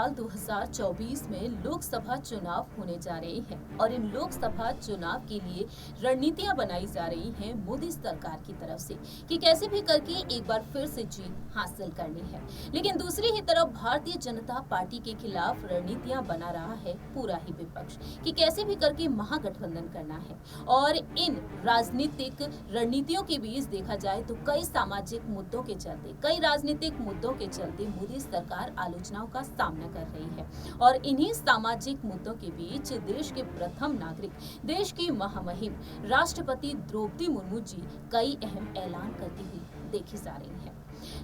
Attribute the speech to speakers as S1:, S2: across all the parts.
S1: साल 2024 में लोकसभा चुनाव होने जा रहे हैं और इन लोकसभा चुनाव के लिए रणनीतियां बनाई जा रही हैं मोदी सरकार की तरफ से कि कैसे भी करके एक बार फिर से जीत हासिल करनी है। लेकिन दूसरी ही तरफ भारतीय जनता पार्टी के खिलाफ रणनीतियां बना रहा है पूरा ही विपक्ष कि कैसे भी करके महागठबंधन करना है। और इन राजनीतिक रणनीतियों के बीच देखा जाए तो कई सामाजिक मुद्दों के चलते, कई राजनीतिक मुद्दों के चलते मोदी सरकार आलोचनाओं का सामना कर रही है। और इन्हीं सामाजिक मुद्दों के बीच देश के प्रथम नागरिक, देश की महामहिम राष्ट्रपति द्रौपदी मुर्मू जी कई अहम ऐलान करती हुई देखी जा रही हैं।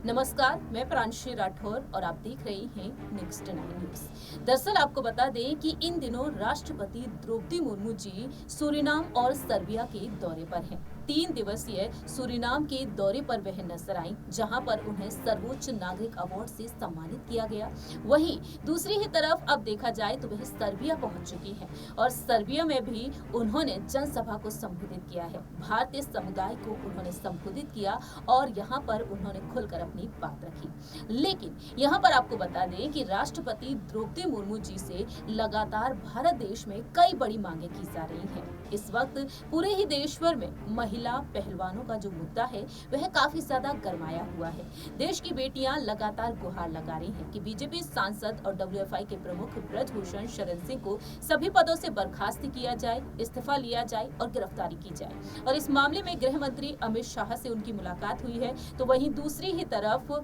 S1: नमस्कार, मैं प्रांशी राठौर और आप देख रहे हैं नेक्स्ट 9 न्यूज। दरअसल आपको बता दें कि इन दिनों राष्ट्रपति द्रौपदी मुर्मू जी सूरीनाम और सर्बिया के दौरे पर हैं। 3 दिवसीय सूरीनाम के दौरे पर वह नजर आई, जहां पर उन्हें सर्वोच्च नागरिक अवार्ड से सम्मानित किया गया। वहीं दूसरी ही तरफ अब देखा जाए तो वह सर्बिया पहुंच चुकी हैं और सर्बिया में भी उन्होंने जनसभा को संबोधित किया है। भारतीय समुदाय को उन्होंने संबोधित किया और यहाँ पर उन्होंने खुलकर अपनी बात रखी। लेकिन यहाँ पर आपको बता दें कि राष्ट्रपति द्रौपदी मुर्मू जी से लगातार भारत देश में कई बड़ी मांगे की जा रही हैं। इस वक्त पूरे ही देश भर में महिला पहलवानों का जो मुद्दा है वह काफी ज्यादा गरमाया हुआ है। देश की बेटियां लगातार गुहार लगा रही हैं कि बीजेपी सांसद और डब्ल्यूएफआई के प्रमुख ब्रजभूषण शरण सिंह को सभी पदों से बर्खास्त किया जाए, इस्तीफा लिया जाए और गिरफ्तारी की जाए। और इस मामले में गृह मंत्री अमित शाह से उनकी मुलाकात हुई है, तो वहीं दूसरी ही तरफ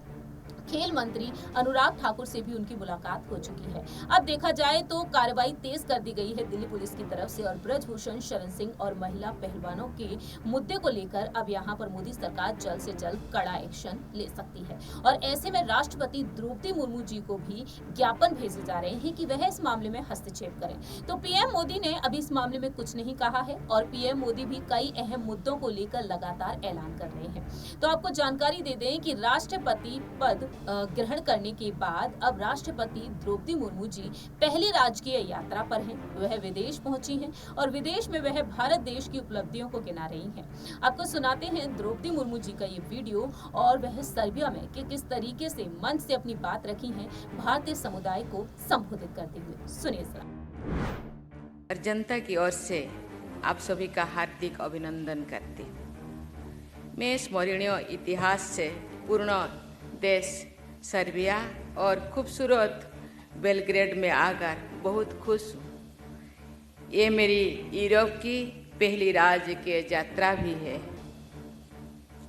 S1: खेल मंत्री अनुराग ठाकुर से भी उनकी मुलाकात हो चुकी है। अब देखा जाए तो कार्रवाई तेज कर दी गई है दिल्ली पुलिस की तरफ से और ब्रजभूषण शरण सिंह और महिला पहलवानों के मुद्दे को लेकर अब यहाँ पर मोदी सरकार जल्द से जल्द कड़ा एक्शन ले सकती है। और ऐसे में राष्ट्रपति द्रौपदी मुर्मू जी को भी ज्ञापन भेजे जा रहे हैं कि वह इस मामले में हस्तक्षेप करें। तो पीएम मोदी ने अभी इस मामले में कुछ नहीं कहा है और पीएम मोदी भी कई अहम मुद्दों को लेकर लगातार ऐलान कर रहे हैं। तो आपको जानकारी दे दें कि राष्ट्रपति पद ग्रहण करने के बाद अब राष्ट्रपति द्रौपदी मुर्मू जी पहली राजकीय यात्रा पर हैं। वह विदेश पहुंची हैं और विदेश में वह भारत देश की उपलब्धियों को गिना रही हैं। आपको सुनाते हैं द्रौपदी मुर्मू जी का ये वीडियो और वह सर्बिया में किस तरीके से मंच से अपनी बात रखी हैं भारतीय समुदाय को संबोधित करते हुए। सुनिए जरा।
S2: जनता की ओर से आप सभी का हार्दिक अभिनंदन करती हूँ। मैं स्मरणीय इतिहास से पूर्ण देश सर्बिया और खूबसूरत बेलग्रेड में आकर बहुत खुश हूँ। ये मेरी यूरोप की पहली राजकीय यात्रा भी है।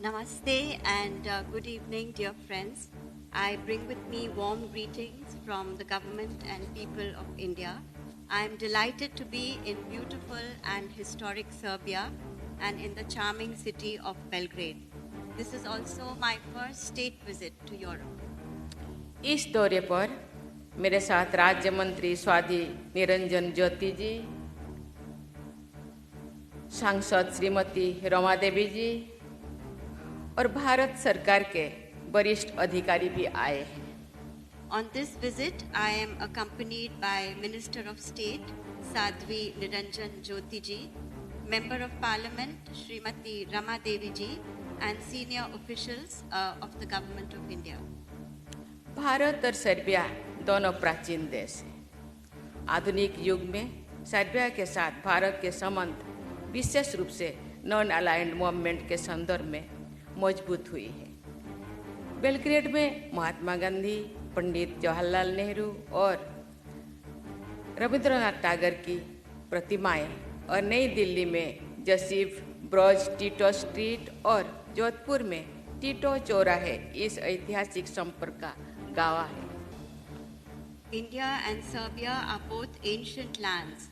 S3: Namaste and good evening, dear friends. I bring with me warm greetings from the government and people of India. I am delighted to be in beautiful and historic Serbia and in the charming city of Belgrade. This is also my first state visit to Europe.
S2: इस दौरे पर मेरे साथ राज्य मंत्री स्वाति निरंजन ज्योति जी, सांसद श्रीमती रमा देवी जी और भारत सरकार के वरिष्ठ अधिकारी भी आए हैं।
S3: On this visit, I am accompanied by Minister of State Sadhvi Niranjan Jyoti ji, Member of Parliament Srimati Rama Devi ji, and senior officials of the Government of India.
S2: Bharat और सर्बिया दोनों प्राचीन देश हैं। आधुनिक युग में सर्बिया के साथ भारत के संबंध विशेष रूप से नॉन अलाइंड मूवमेंट के संदर्भ में मजबूत हुई है। बेलग्रेड में महात्मा गांधी, पंडित जवाहरलाल नेहरू और रविंद्रनाथ टैगोर की प्रतिमाएं और नई दिल्ली में जसीफ ब्रज टीटो स्ट्रीट और जोधपुर में टीटो चौराहे इस ऐतिहासिक संपर्क का गवाह है।
S3: India and Serbia are both ancient lands.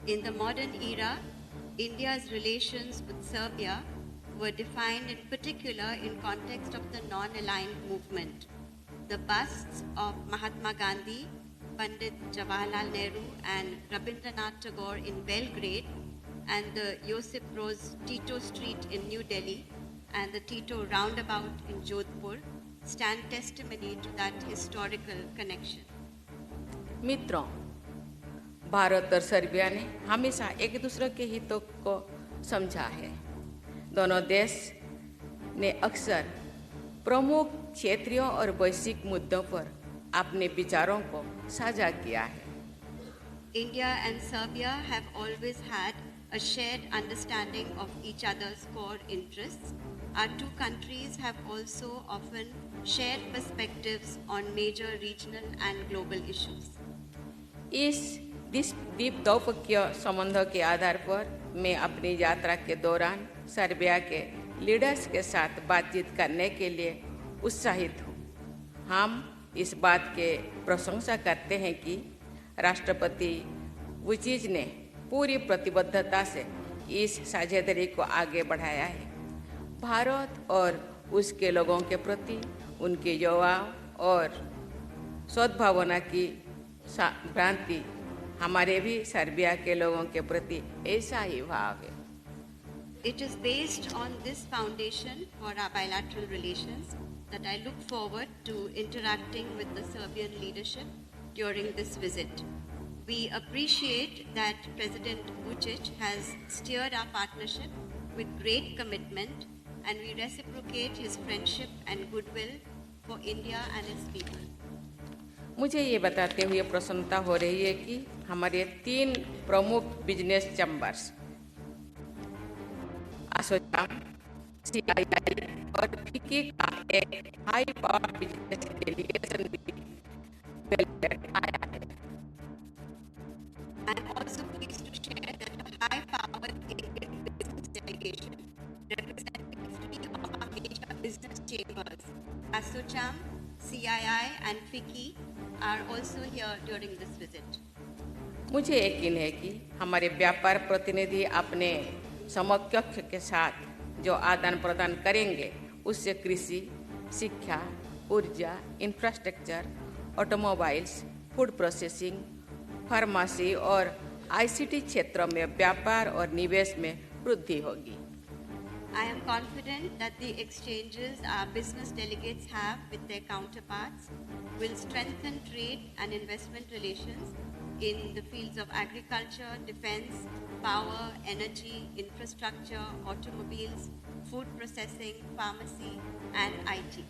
S3: In the modern era, India's relations with Serbia were defined in particular in context of the non-aligned movement. The busts of Mahatma Gandhi, Pandit Jawaharlal Nehru and Rabindranath Tagore in Belgrade and the Josip Broz Tito Street in New Delhi and the Tito Roundabout in Jodhpur stand testimony to that historical connection.
S2: मित्रों, भारत और Serbia ने हमेशा एक दूसरे के हितों को समझा है। दोनों देश ने अक्सर प्रमुख क्षेत्रीय और वैश्विक मुद्दों पर अपने विचारों को साझा किया है।
S3: India and Serbia have always had a shared understanding of each other's core interests. Our two countries have also often shared perspectives on major regional and global issues.
S2: इस द्विपक्षीय संबंधों के आधार पर मैं अपनी यात्रा के दौरान सर्बिया के लीडर्स के साथ बातचीत करने के लिए उत्साहित हूँ। हम इस बात के प्रशंसा करते हैं कि राष्ट्रपति वुचिच ने पूरी प्रतिबद्धता से इस साझेदारी को आगे बढ़ाया है। भारत और उसके लोगों के प्रति उनके युवाओं और सद्भावना की भ्रांति हमारे भी सर्बिया के लोगों के प्रति ऐसा ही भाव है।
S3: It is based on this foundation for our bilateral relations that I look forward to interacting with the Serbian leadership during this visit. We appreciate that President Vučić has steered our partnership with great commitment, and we reciprocate his friendship and goodwill for India and its people.
S2: मुझे ये बताते हुए प्रसन्नता हो रही है कि हमारे 3 प्रमुख बिजनेस चैम्बर्स ASOCHAM, CII और FICCI का एक हाई पावर बिजनेस डेलीगेशन भी बेलग्रेड आया है।
S3: I am also pleased to share that a high-powered Indian business delegation representing 3 of our major business chambers, ASOCHAM, CII and FICCI, are also here during this visit.
S2: मुझे यकीन है कि हमारे व्यापार प्रतिनिधि अपने समकक्ष के साथ जो आदान प्रदान करेंगे उससे कृषि, शिक्षा, ऊर्जा, infrastructure, automobiles, food processing, pharmacy और ICT क्षेत्रों में व्यापार और निवेश में वृद्धि होगी।
S3: I am confident that the exchanges our business delegates have with their counterparts will strengthen trade and investment relations in the fields of agriculture, defense, power, energy, infrastructure, automobiles, food processing, pharmacy, and IT.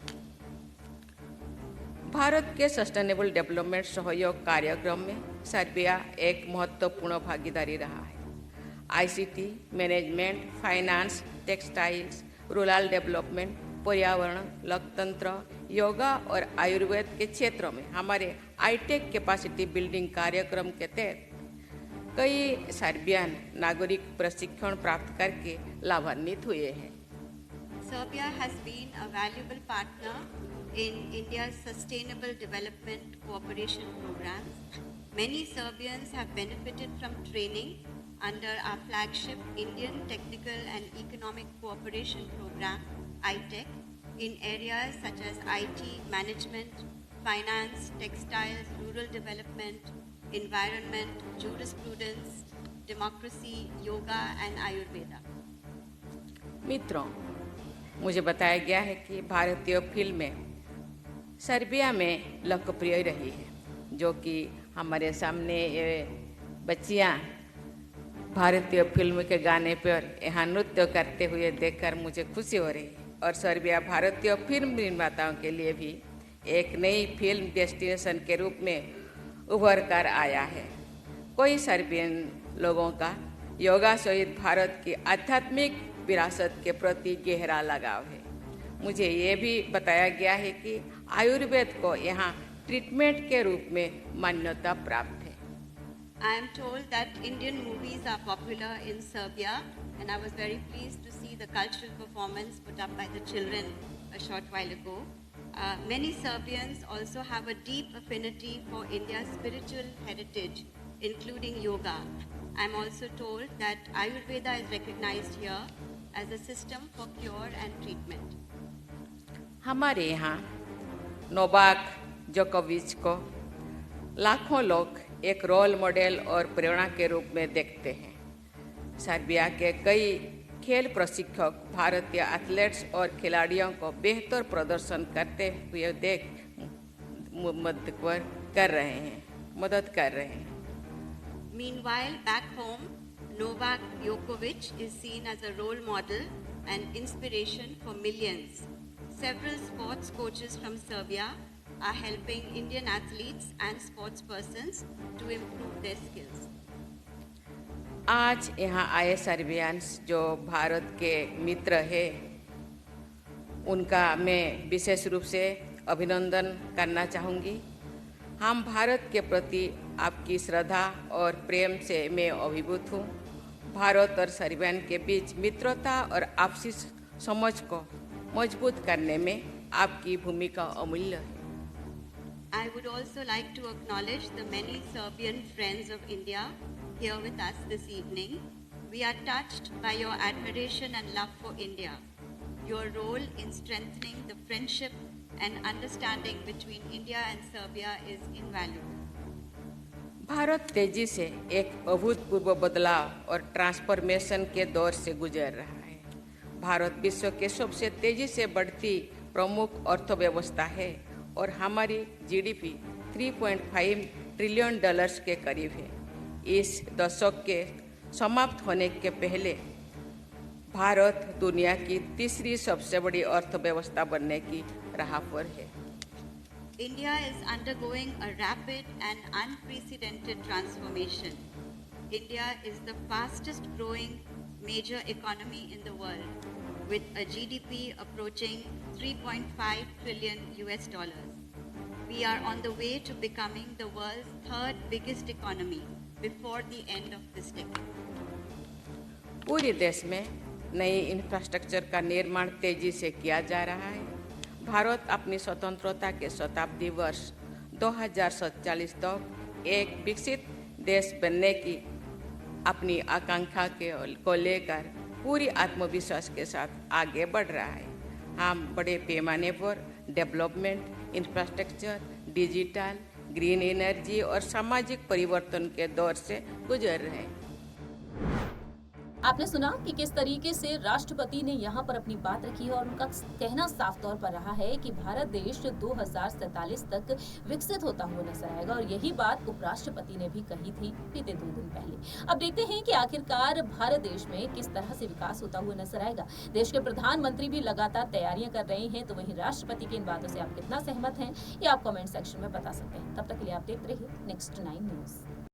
S2: Bharat के sustainable development सहयोग कार्यक्रम में Serbia एक महत्वपूर्ण भागीदारी रहा है। ICT, management, finance, textiles, rural development, पर्यावरण, लोकतंत्र, योगा और आयुर्वेद के क्षेत्रों में हमारे हाईटेक कैपेसिटी बिल्डिंग कार्यक्रम के तहत कई सर्बियन नागरिक प्रशिक्षण प्राप्त करके लाभान्वित हुए हैं।
S3: Serbia has been a valuable partner in India's Sustainable Development Cooperation Programs. Many Serbians have benefited from training under our flagship Indian Technical and Economic Cooperation Program, ITEC, in areas such as IT, management, finance, textiles, rural development, environment, jurisprudence, democracy, yoga and Ayurveda.
S2: मित्रों, मुझे बताया गया है कि भारतीय फिल्में Serbia में लोकप्रिय रही है, जो कि हमारे सामने ये बच्चियाँ भारतीय फिल्म के गाने पर यहाँ नृत्य करते हुए देखकर मुझे खुशी हो रही है। और सर्बिया भारतीय फिल्म निर्माताओं के लिए भी एक नई फिल्म डेस्टिनेशन के रूप में उभर कर आया है। कई सर्बियन लोगों का योगा सहित भारत की आध्यात्मिक विरासत के प्रति गहरा लगाव है। मुझे ये भी बताया गया है कि आयुर्वेद को यहाँ ट्रीटमेंट के रूप में मान्यता प्राप्त है।
S3: I am told that Indian movies are popular in Serbia, and I was very pleased to see the cultural performance put up by the children a short while ago. Many Serbians also have a deep affinity for India's spiritual heritage, including yoga. I am also told that Ayurveda is recognized here as a system for cure and treatment.
S2: हमारे यहाँ Novak जोकोविच को लाखों लोग एक role model और प्रेरणा के रूप में देखते हैं। सर्बिया के कई खेल प्रशिक्षक भारतीय एथलीट्स और खिलाड़ियों को बेहतर प्रदर्शन करते हुए देख मदद कर रहे हैं।
S3: Meanwhile, back home, Novak Djokovic is seen as a role model and inspiration for millions. Several sports coaches from Serbia are helping Indian athletes and sports persons to improve their skills.
S2: आज यहाँ आए सर्बियंस जो भारत के मित्र है, उनका मैं विशेष रूप से अभिनंदन करना चाहूँगी। हम भारत के प्रति आपकी श्रद्धा और प्रेम से मैं अभिभूत हूँ। भारत और सर्बिया के बीच मित्रता और आपसी समझ को मजबूत करने में आपकी भूमिका अमूल्य है।
S3: I would also like to acknowledge the many Serbian friends of India here with us this evening. We are touched by your admiration and love for India. Your role in strengthening the friendship and understanding between India and Serbia is invaluable.
S2: Bharat तेजी से एक अभूतपूर्व बदलाव और transformation के दौर से गुजर रहा है। भारत विश्व के सबसे तेजी से बढ़ती प्रमुख अर्थव्यवस्था है और हमारी जीडीपी 3.5 ट्रिलियन डॉलर्स के करीब है। इस दशक के समाप्त होने के पहले भारत दुनिया की तीसरी सबसे बड़ी अर्थव्यवस्था बनने की राह पर है।
S3: India is undergoing a rapid and unprecedented transformation. India is the fastest growing major economy in the world, with a GDP approaching 3.5 trillion US dollars. We are on the way to becoming the world's third biggest economy before the end of this decade.
S2: पूरे देश में नई infrastructure का निर्माण तेजी से किया जा रहा है। भारत अपनी स्वतंत्रता के शताब्दी वर्ष 2047 तक एक विकसित देश बनने की अपनी आकांक्षा को लेकर पूरी आत्मविश्वास के साथ आगे बढ़ रहा है। हम बड़े पैमाने पर development, infrastructure, digital, green energy और सामाजिक परिवर्तन के दौर से गुजर रहे हैं।
S1: आपने सुना कि किस तरीके से राष्ट्रपति ने यहाँ पर अपनी बात रखी और उनका कहना साफ तौर पर रहा है कि भारत देश 2047 तक विकसित होता हुआ नजर आएगा और यही बात उपराष्ट्रपति ने भी कही थी बीते 2 दिन पहले। अब देखते हैं कि आखिरकार भारत देश में किस तरह से विकास होता हुआ नजर आएगा। देश के प्रधानमंत्री भी लगातार तैयारियां कर रहे हैं, तो वहीं राष्ट्रपति की इन बातों से आप कितना सहमत हैं, ये आप कमेंट सेक्शन में बता सकते हैं। तब तक के लिए आप देखते रहिए नेक्स्ट 9 न्यूज।